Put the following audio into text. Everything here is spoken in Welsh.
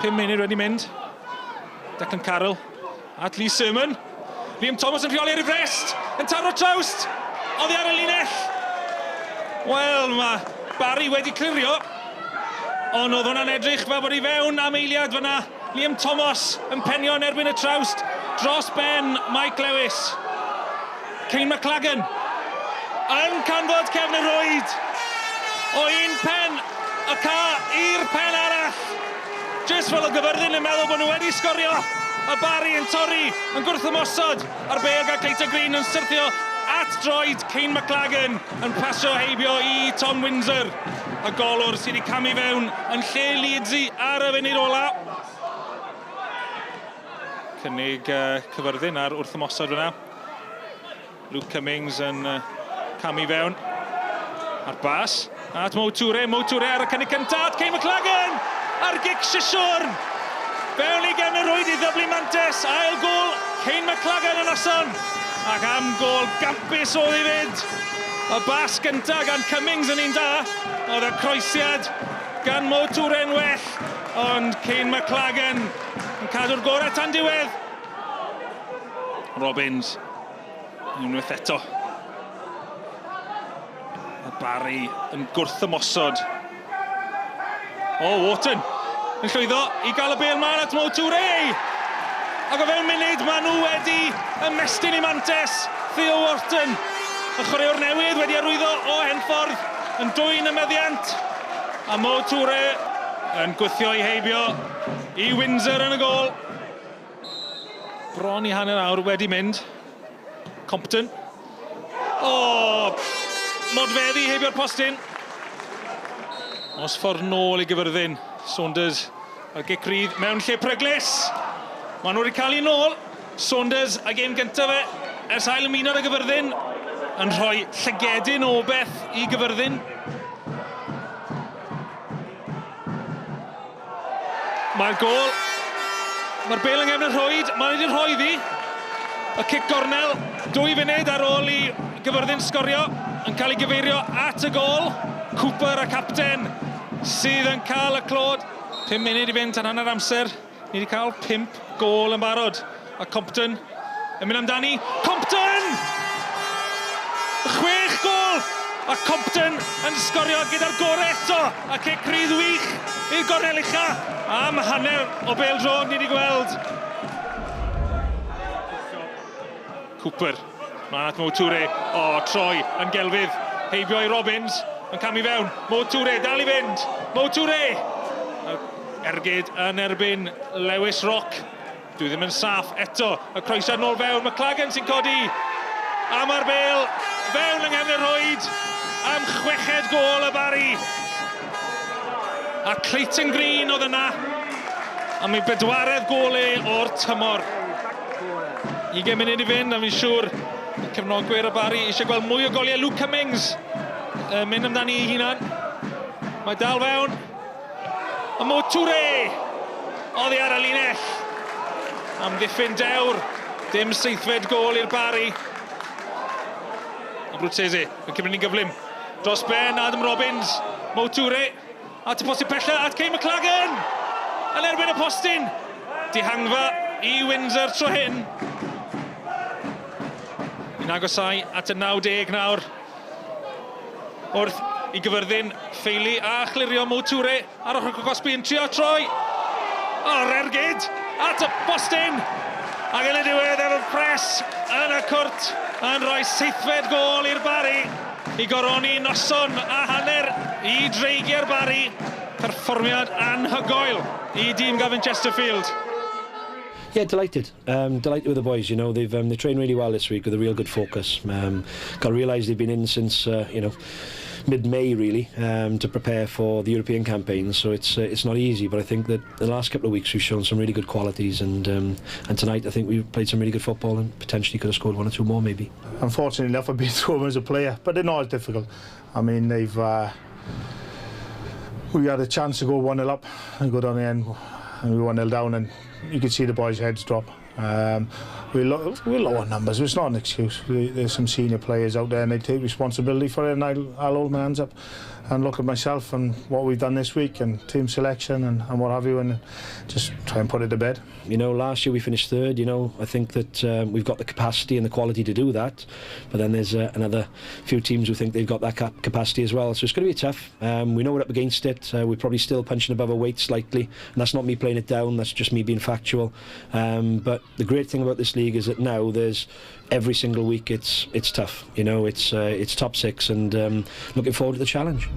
5 munud wedi mynd. Declan Carroll at Lee Sermon. Liam Thomas yn rheoli ar ei frest, yn taro trawst. Oddi ar y linell. Wel, mae Barri wedi clirio. Ond oedd hwnna'n edrych fel bod i fewn am eiliad fyna. Liam Thomas yn penio yn erbyn y trawst. Dros ben Mike Lewis. Kane McLagan yn canfod cefn y rwyd. O un pen y ca i'r pen arall. Jyst fel y Gyfyrddin yn meddwl bod nhw wedi sgorio. A Barri yn torri yn gwrthymosod ar beg a Cleita Green yn syrthio at droed Kane McLagan yn pasio heibio i Tom Windsor. Y golwr sydd wedi camu fewn yn lle Leedsy ar y funud ola. Cynnig Cyfyrddin ar wrthymosod fyna. Luke Cummings yn camu fewn. Ar bas. At Mo Toure ar y cynnig cyntaf. Kane McLagan ar gic Sisiwrn. Fewn i gefn y rwyd i ddyblu mantes. Ail gol Kane McLagan yn oson. Ac am gol gampus oedd i fyd. Y bas gyntaf gan Cummings yn un da. Oedd y croesiad gan Mo Toure yn well. Ond Kane McLagan yn cadw'r gorau tan diwedd. Robbins unwaith eto. A Barri yn gwrthymosod. O, Wharton yn llwyddo i gael y bêl mlaen at Mo Toure. Ac o fewn munud maen nhw wedi ymestyn i mantes. Theo Wharton, y chwaraewr newydd wedi arwyddo o Henffordd yn dwyn y meddiant. A Mo Toure yn gwythio i heibio i Windsor yn y gol. Bron i hanner awr wedi mynd. Compton. O, modfeddi heibio'r postyn. Os ffordd nôl i Gyfyrddin. Saunders ar gic rydd mewn lle pryglus. Maen nhw wedi cael ei nôl. Saunders a gêm gyntaf fe ers ail ymuno'r y Gyfyrddin yn rhoi llygedyn o beth i Gyfyrddin. Mae'r gol. Mae'r bêl yn gefn y rhwyd. Mae'n wedi'n rhoi ddi. Y cic gornel. 2 funud ar ôl i Gyfyrddin sgorio. Yn cael ei gyfeirio at y gol. Cooper a capten sydd yn cael y clod. 5 munud i fynd tan hanner amser. Ni wedi cael 5 gol yn barod. A Compton yn mynd amdani. Compton! 6 gol! A Compton yn sgorio gyda'r gorau eto. A cic rydd wych i'r gornel ucha. Am hanner o bêl-dro ni wedi gweld. Cooper, mlaen at Mo Toure. O, Troy yn gelfydd. Heibio i Robbins yn camu fewn. Mo Toure dal i fynd. Mo Toure. Ergyd yn erbyn Lewis Rock. Dwi ddim yn saff eto. Y croesiad nôl fewn. McLagan sy'n codi. Am ar bêl. Fewn yng nghefn y rwyd. Am 6 gol y Barri. A Cleighton Green oedd yna. Am ei 4edd gole o'r tymor. 20 munud i fynd, a fi'n siŵr y cefnogwyr y Barri eisiau gweld mwy o goliau. Luke Cummings mynd amdani ei hunan. Mae dal fewn. A Mo Toure oddi ar y linell. Am ddiffyn dewr. Dim 7fed gol i'r Barri. A Brwtsese yn cymryd ni'n gyflym. Dros ben Adam Robbins. Mo Toure. At y postyn pella at Kane McLagan. Yn erbyn y postyn. Dihangfa i Windsor tro hyn. I'n agosau at y 90 nawr. Wrth i Gyfyrddin ffeili a chlirio Mo Toure ar ochr Cogosby yn trio troi. O'r ergyd at y postyn. Ac yn y diwedd efo'r pres yn y cwrt yn rhoi 7fed gol i'r Barri. I goroni noson a hanner i dreigio'r Barri. Perfformiad anhygoel i dîm Gavin Chesterfield. Yeah, delighted. Delighted with the boys. You know, they've trained really well this week with a real good focus. Got to realise they've been in since mid-May really to prepare for the European campaign. So it's not easy, but I think that the last couple of weeks we've shown some really good qualities, and tonight I think we've played some really good football and potentially could have scored 1 or 2 more maybe. Unfortunately enough, I've been through them as a player, but they know it's difficult. I mean, we had a chance to go 1-0 up and go down the end, and we 1-0 down, and you could see the boys' heads drop. We're lower numbers. It's not an excuse. There's some senior players out there, and they take responsibility for it, and I'll hold my hands up. look at myself and what we've done this week and team selection and what have you, and just try and put it to bed. You know, last year we finished third. You know, I think that we've got the capacity and the quality to do that, but then there's another few teams who think they've got that capacity as well, so it's going to be tough. We know we're up against it. We're probably still punching above our weight slightly, and that's not me playing it down, that's just me being factual. But the great thing about this league is that now there's every single week it's tough. You know, it's top six, and looking forward to the challenge.